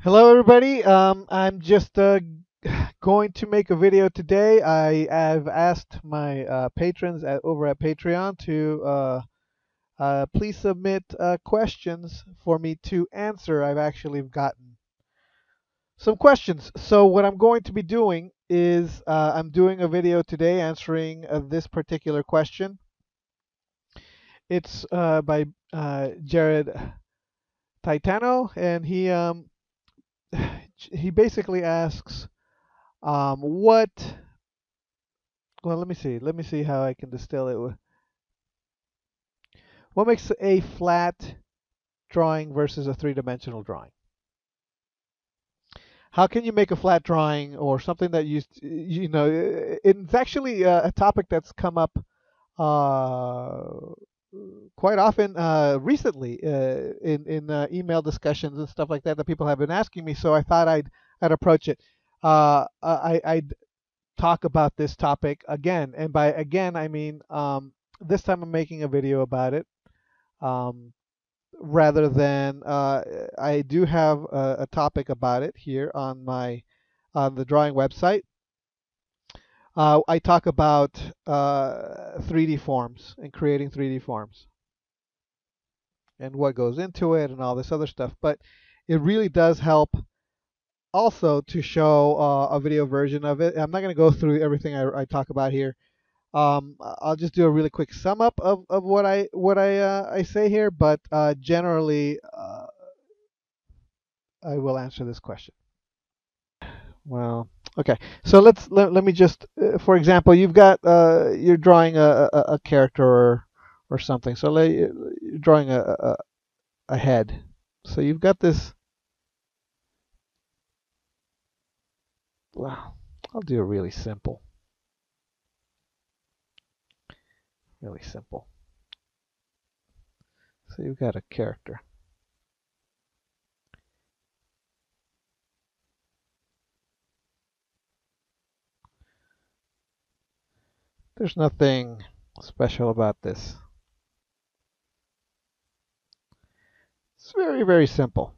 Hello, everybody. I'm just going to make a video today. I have asked my patrons over at Patreon to please submit questions for me to answer. I've actually gotten some questions. So what I'm going to be doing is I'm doing a video today answering this particular question. It's by Jared Titano, and he basically asks. What? Well, let me see. Let me see how I can distill it. What makes a flat drawing versus a three-dimensional drawing? How can you make a flat drawing or something that it's actually a topic that's come up uh, quite often recently in email discussions and stuff like that people have been asking me. So I thought I'd approach it. I'd talk about this topic again, and by again I mean this time I'm making a video about it, um, rather than I do have a topic about it here on the drawing website. I talk about 3D forms and creating 3D forms and what goes into it and all this other stuff, but it really does help also to show a video version of it. I'm not going to go through everything I talk about here. I'll just do a really quick sum up of what I say here, but generally I will answer this question. Well, okay. So let me just, for example, you're drawing a character or something. So you're drawing a head. So you've got this. Well, I'll do it really simple. Really simple. So you've got a character. There's nothing special about this. It's very, very simple.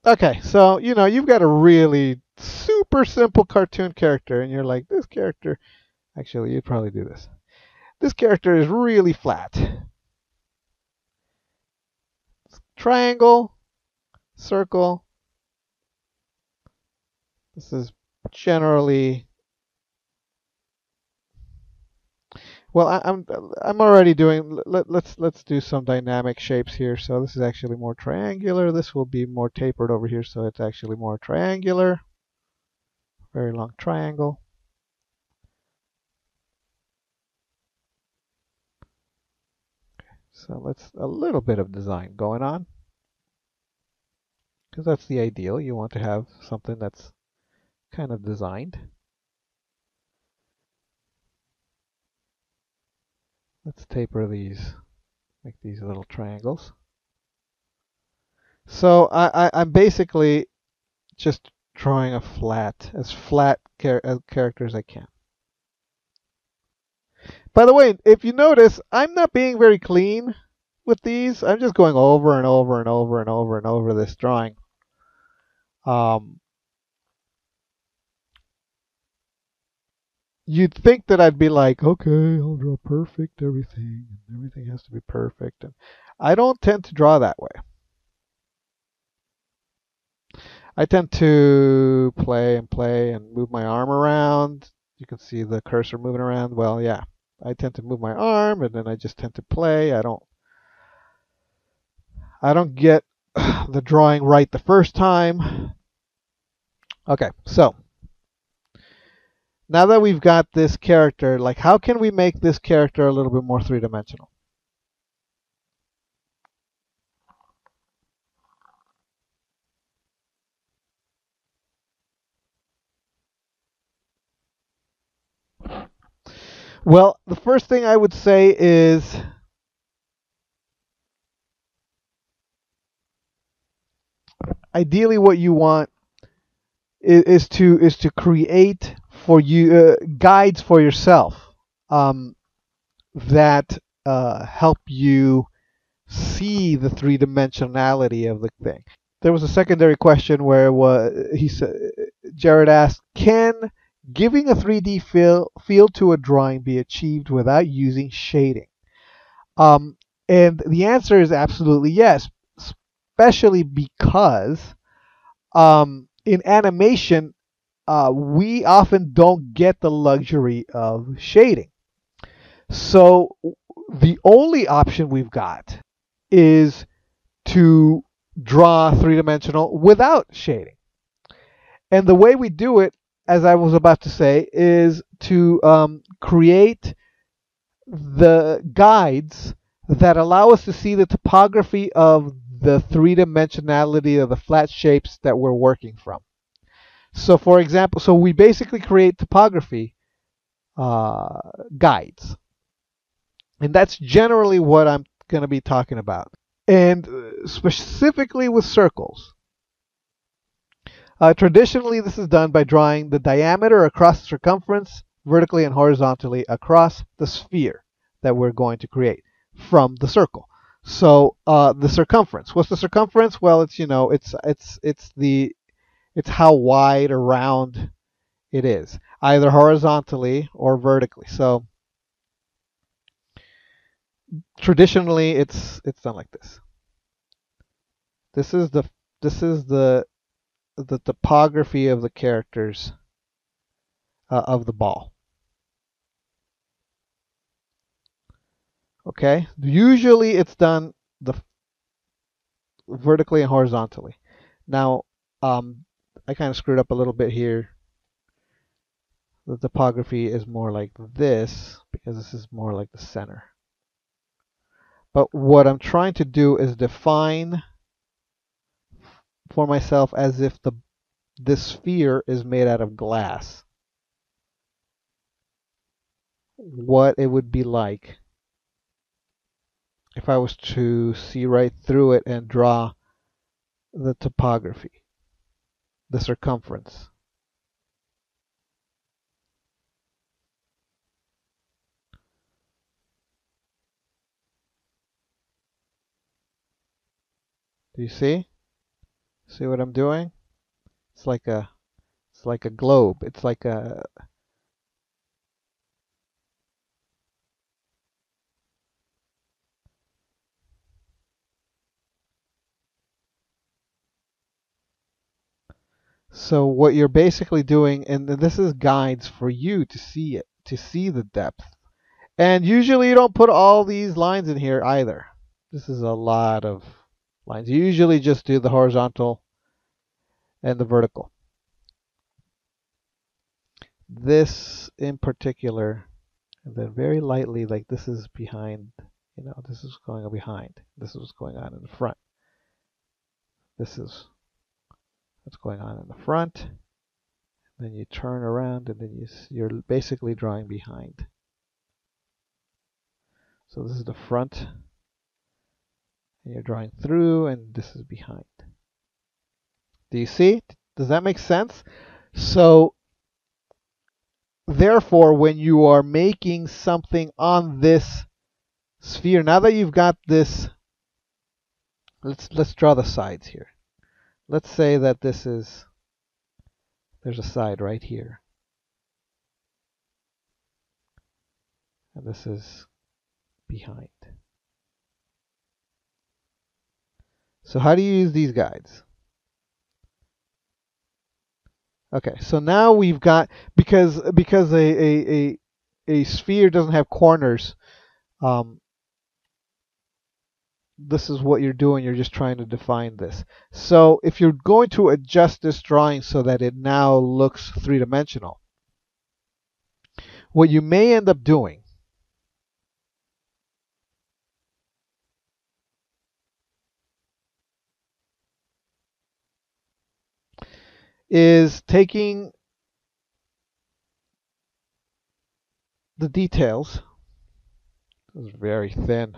Okay, so you've got a really super simple cartoon character, and you're like, this character. Actually, you'd probably do this. This character is really flat. Triangle, circle. This is generally. Well, I'm already doing. Let's do some dynamic shapes here. So this is actually more triangular. This will be more tapered over here, so it's actually more triangular. Very long triangle. So let's a little bit of design going on, because that's the ideal. You want to have something that's kind of designed. Let's taper these, make these little triangles. So I'm basically just drawing a as flat character as I can. By the way, if you notice, I'm not being very clean with these. I'm just going over and over and over and over and over this drawing. You'd think that I'd be like, okay, I'll draw perfect everything, and everything has to be perfect. And I don't tend to draw that way. I tend to play and move my arm around. You can see the cursor moving around. Well, yeah, I tend to move my arm, and then I just tend to play. I don't get the drawing right the first time. Okay, so now that we've got this character, like how can we make this character a little bit more three-dimensional? Well, the first thing I would say is ideally what you want is to create for you, guides for yourself, that help you see the three dimensionality of the thing. There was a secondary question where he said, Jared asked, "Can giving a 3D feel to a drawing be achieved without using shading?" Um, and the answer is absolutely yes, especially because in animation, we often don't get the luxury of shading. So the only option we've got is to draw three-dimensional without shading. And the way we do it, as I was about to say, is to create the guides that allow us to see the topography of the three-dimensionality of the flat shapes that we're working from. So for example, so we basically create topography guides. And that's generally what I'm going to be talking about. And specifically with circles. Traditionally, this is done by drawing the diameter across the circumference vertically and horizontally across the sphere that we're going to create from the circle. So the circumference. What's the circumference? Well, it's it's how wide or round it is, either horizontally or vertically. So traditionally, it's done like this. This is the topography of the characters of the ball. Okay, usually it's done vertically and horizontally. Now, I kind of screwed up a little bit here. The topography is more like this because this is more like the center. But what I'm trying to do is define for myself as if this sphere is made out of glass. What it would be like if I was to see right through it and draw the topography, the circumference. Do you see? See what I'm doing? It's like a globe. It's like a So what you're basically doing, and this is guides for you to see it, to see the depth. And usually you don't put all these lines in here either. This is a lot of lines. You usually just do the horizontal and the vertical. This in particular, and then very lightly, like this is behind, this is going on behind. This is what's going on in the front. This is what's going on in the front. Then you turn around and then you're basically drawing behind. So this is the front, and you're drawing through, and this is behind. Do you see? Does that make sense? So therefore, when you are making something on this sphere, now that you've got this, let's draw the sides here. Let's say that there's a side right here. And this is behind. So how do you use these guides? Okay, so now we've got, because a sphere doesn't have corners, this is what you're doing. You're just trying to define this. So if you're going to adjust this drawing so that it now looks three-dimensional, what you may end up doing is taking the details. This is very thin.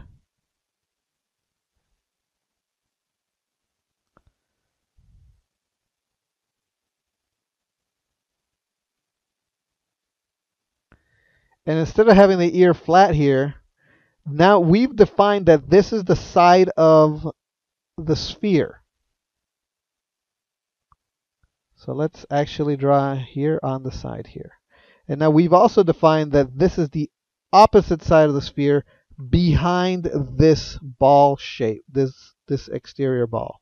And instead of having the ear flat here, now we've defined that this is the side of the sphere. So let's actually draw here on the side here. And now we've also defined that this is the opposite side of the sphere behind this ball shape, this exterior ball.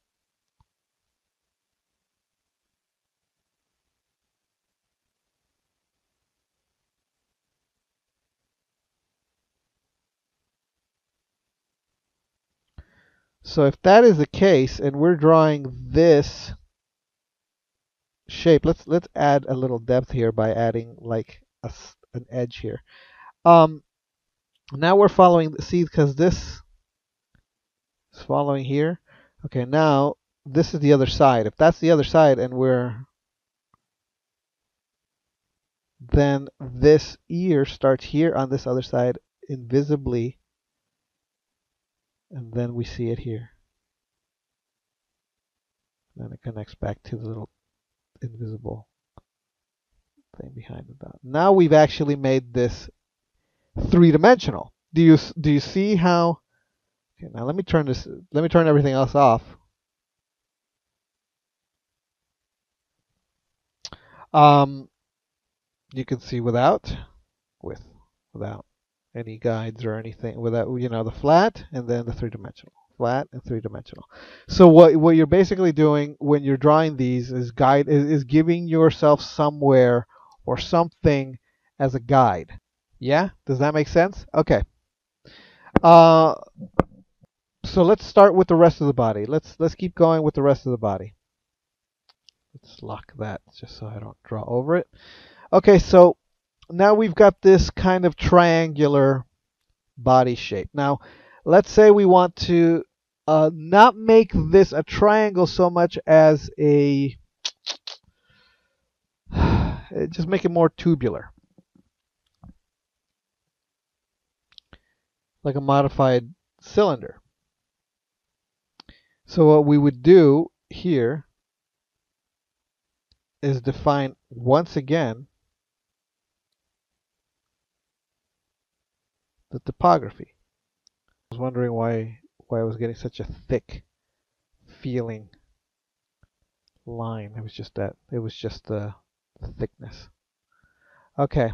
So if that is the case and we're drawing this shape, let's add a little depth here by adding like an edge here. Now we're following, see, because this is following here. Okay, now this is the other side. If that's the other side and then this ear starts here on this other side invisibly, and then we see it here. Then it connects back to the little invisible thing behind the dot. Now we've actually made this three-dimensional. Do you see how? Okay, now let me turn everything else off. You can see without any guides or anything, without the flat and then the three-dimensional, flat and three-dimensional. So what you're basically doing when you're drawing these is giving yourself somewhere or something as a guide. Yeah, does that make sense? Okay. Uh, so let's start with the rest of the body. Let's keep going with the rest of the body. Let's lock that just so I don't draw over it. Okay, so now we've got this kind of triangular body shape. Now, let's say we want to not make this a triangle so much as just make it more tubular, like a modified cylinder. So what we would do here is define once again the topography. I was wondering why I was getting such a thick feeling line. It was just that. It was just the thickness. Okay.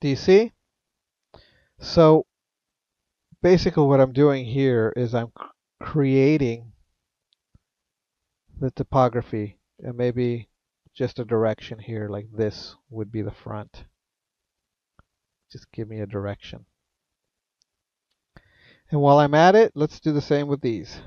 Do you see? So basically what I'm doing here is I'm creating the topography, and maybe just a direction here, like this would be the front. Just give me a direction. And while I'm at it, let's do the same with these.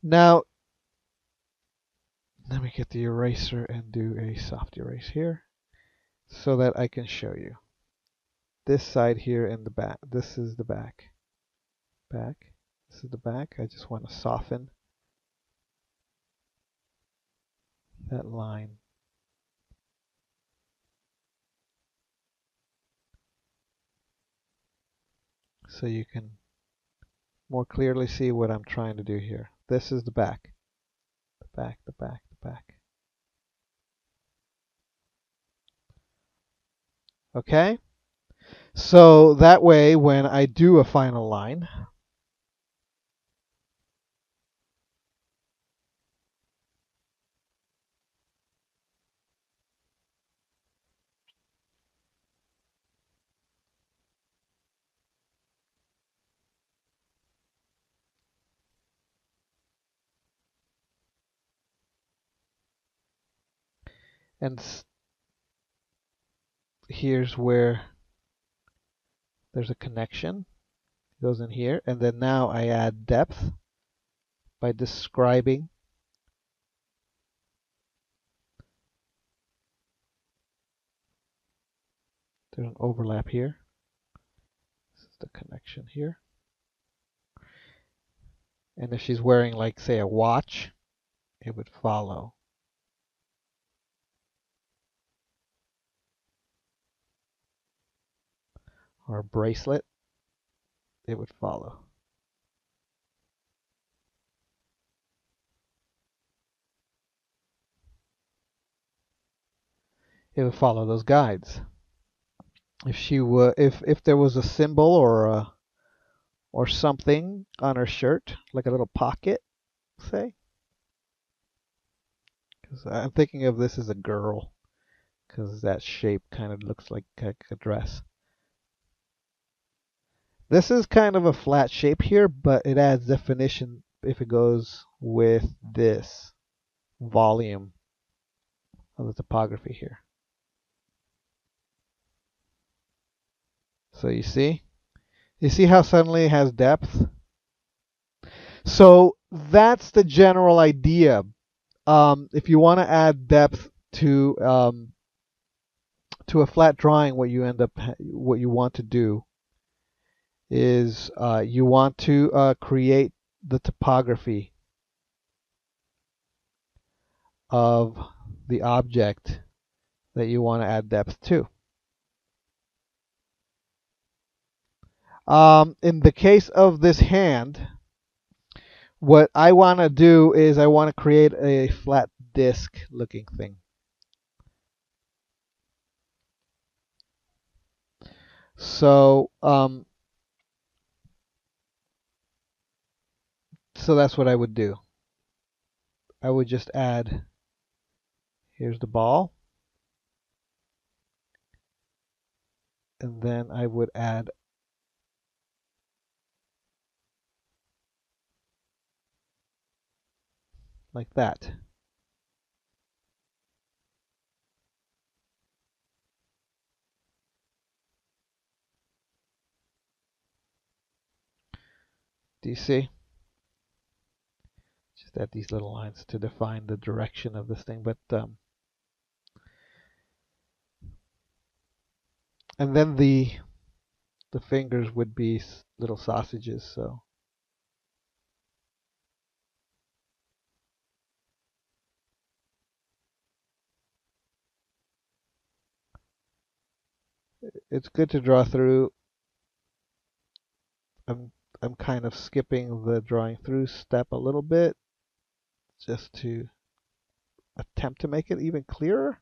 Now, let me get the eraser and do a soft erase here so that I can show you. This side here in the back, this is the back. This is the back. I just want to soften that line. So you can more clearly see what I'm trying to do here. This is the back. The back, the back, the back. Okay? So that way, when I do a final line, and here's where there's a connection. It goes in here, and then now I add depth by describing there's an overlap here. This is the connection here. And if she's wearing, like, say, a watch, it would follow. Or a bracelet, it would follow. It would follow those guides. If she were, if there was a symbol or something on her shirt, like a little pocket, say, because I'm thinking of this as a girl, because that shape kind of looks like a dress. This is kind of a flat shape here, but it adds definition if it goes with this volume of the topography here. So you see how suddenly it has depth? So that's the general idea. If you want to add depth to a flat drawing, what you want to do is you want to create the topography of the object that you want to add depth to. In the case of this hand, what I want to do is I want to create a flat disc looking thing. So so that's what I would do. I would just add, here's the ball, and then I would add like that. Do you see? Just add these little lines to define the direction of this thing, but and then the fingers would be little sausages, so it's good to draw through. I'm kind of skipping the drawing through step a little bit just to attempt to make it even clearer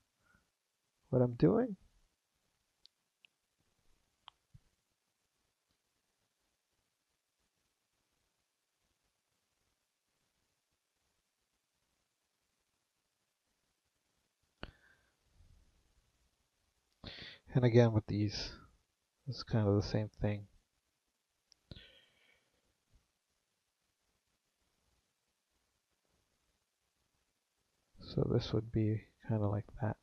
what I'm doing. And again with these, it's kind of the same thing. So this would be kind of like that.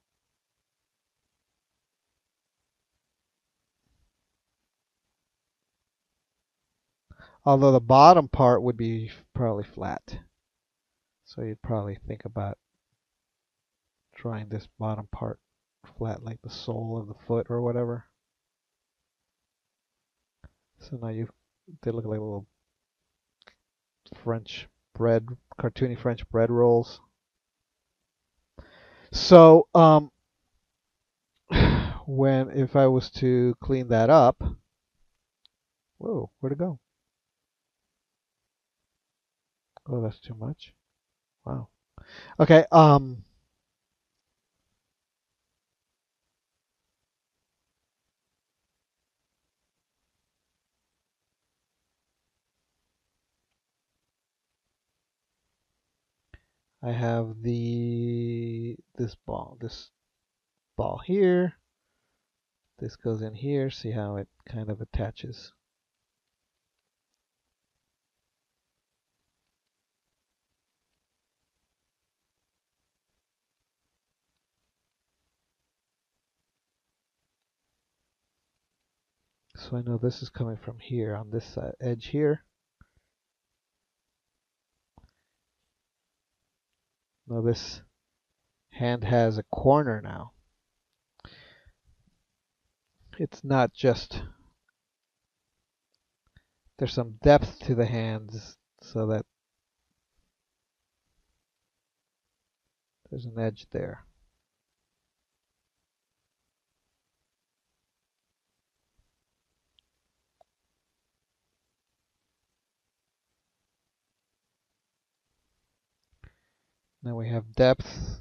Although the bottom part would be probably flat. So you'd probably think about drawing this bottom part flat like the sole of the foot or whatever. So now they look like little French bread, cartoony French bread rolls. So if I was to clean that up, whoa, where'd it go? Oh, that's too much. Wow. Okay. I have this ball here. This goes in here. See how it kind of attaches. So I know this is coming from here on this edge here. Now this hand has a corner now. It's not just, there's some depth to the hands so that There's an edge there. Now we have depth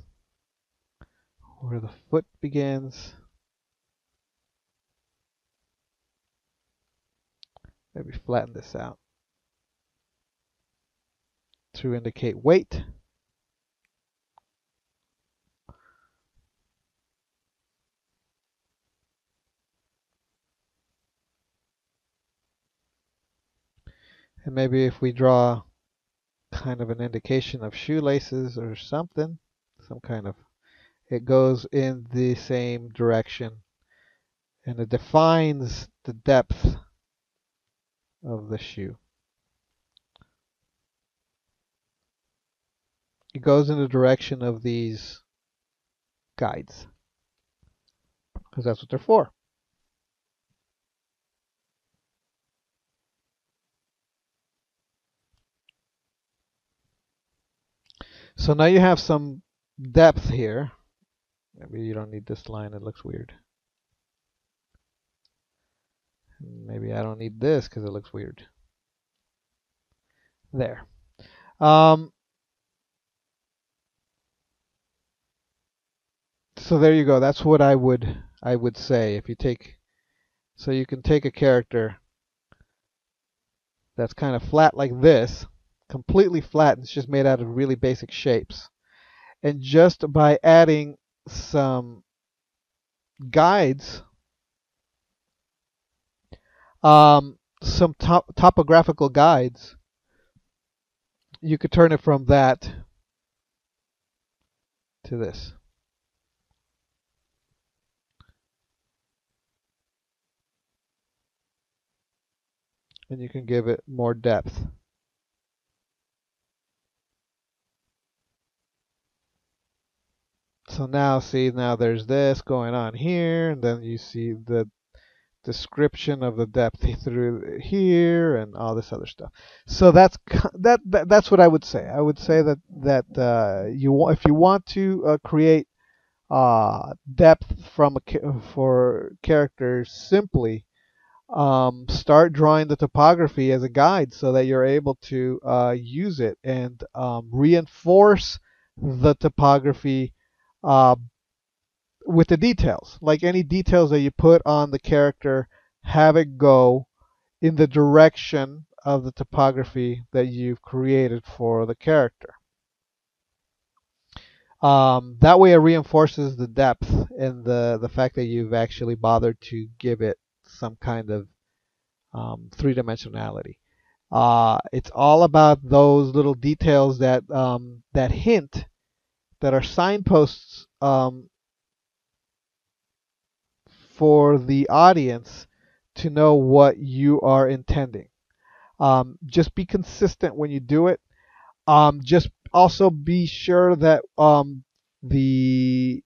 where the foot begins. Maybe flatten this out to indicate weight. And maybe if we draw kind of an indication of shoelaces or something, some kind of, it goes in the same direction and it defines the depth of the shoe. It goes in the direction of these guides because that's what they're for. So now you have some depth here. Maybe you don't need this line, it looks weird. Maybe I don't need this because it looks weird. There. So there you go. That's what I would say. If you take, so you can take a character that's kind of flat like this, completely flat, and it's just made out of really basic shapes. And just by adding some guides, some topographical guides, you could turn it from that to this. And you can give it more depth. So now see, now there's this going on here, and then you see the description of the depth through here and all this other stuff. So that's that's what I would say. I would say that if you want to create depth from for characters, simply start drawing the topography as a guide so that you're able to use it and reinforce the topography uh, with the details. Like any details that you put on the character, have it go in the direction of the topography that you've created for the character. That way it reinforces the depth and the fact that you've actually bothered to give it some kind of three-dimensionality. It's all about those little details that that hint, that are signposts for the audience to know what you are intending. Just be consistent when you do it. Just also be sure that the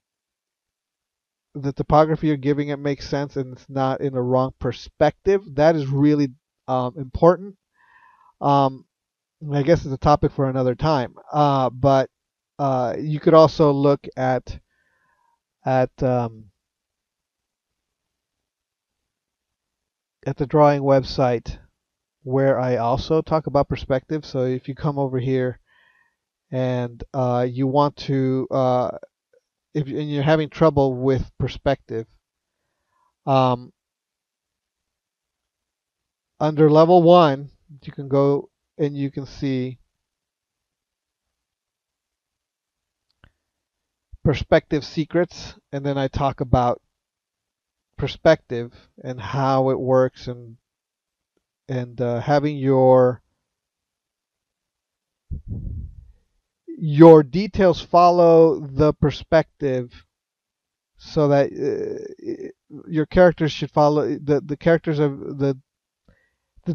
topography you're giving it makes sense and it's not in the wrong perspective. That is really important. I guess it's a topic for another time. But you could also look at the drawing website where I also talk about perspective. So if you come over here and you want to, and you're having trouble with perspective, under level 1, you can go and you can see perspective secrets, and then I talk about perspective and how it works, and having your details follow the perspective, so that your characters should follow the characters of the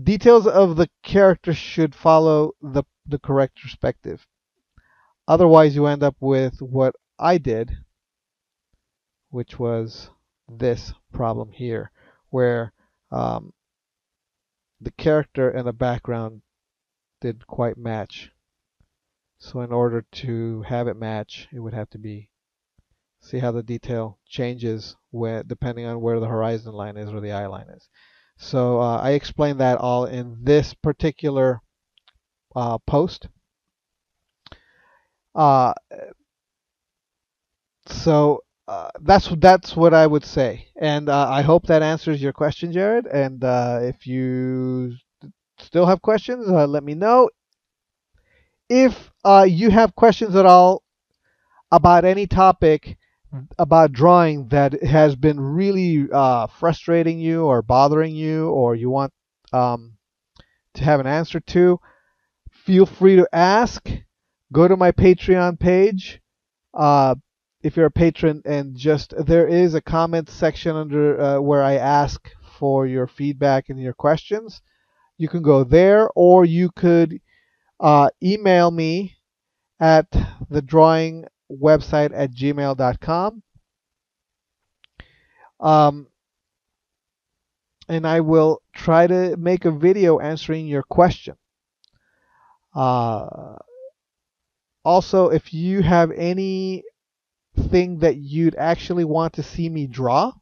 details of the character should follow the correct perspective. Otherwise, you end up with what I did, which was this problem here, where the character and the background didn't quite match. So in order to have it match, it would have to be, see how the detail changes depending on where the horizon line is or the eye line is. So I explained that all in this particular post. Uh, that's what I would say, and I hope that answers your question, Jared. And if you still have questions, let me know. If you have questions at all about any topic about drawing that has been really frustrating you or bothering you, or you want to have an answer to, feel free to ask. Go to my Patreon page. If you're a patron, and just there is a comment section under where I ask for your feedback and your questions. You can go there, or you could email me at the drawing website at gmail.com. And I will try to make a video answering your question. Also, if you have anything that you'd actually want to see me draw,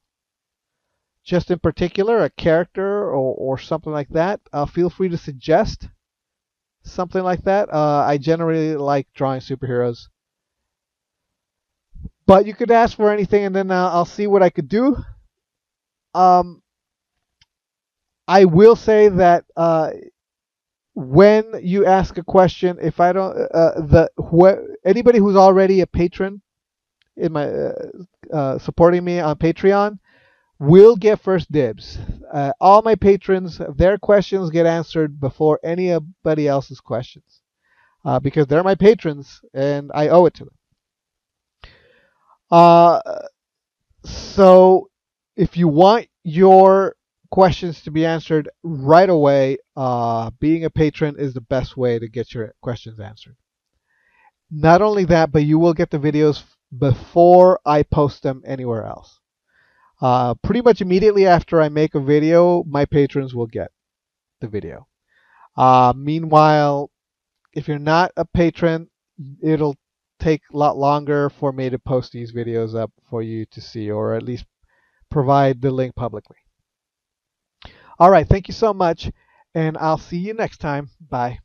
just in particular, a character or something like that, feel free to suggest something like that. I generally like drawing superheroes. But you could ask for anything, and then I'll see what I could do. I will say that when you ask a question, if I don't, anybody who's already a patron in my supporting me on Patreon will get first dibs. All my patrons, their questions get answered before anybody else's questions, because they're my patrons and I owe it to them. So if you want your questions to be answered right away, being a patron is the best way to get your questions answered. Not only that, but you will get the videos before I post them anywhere else. Pretty much immediately after I make a video, my patrons will get the video. Meanwhile, if you're not a patron, it'll take a lot longer for me to post these videos up for you to see, or at least provide the link publicly. All right, thank you so much, and I'll see you next time. Bye.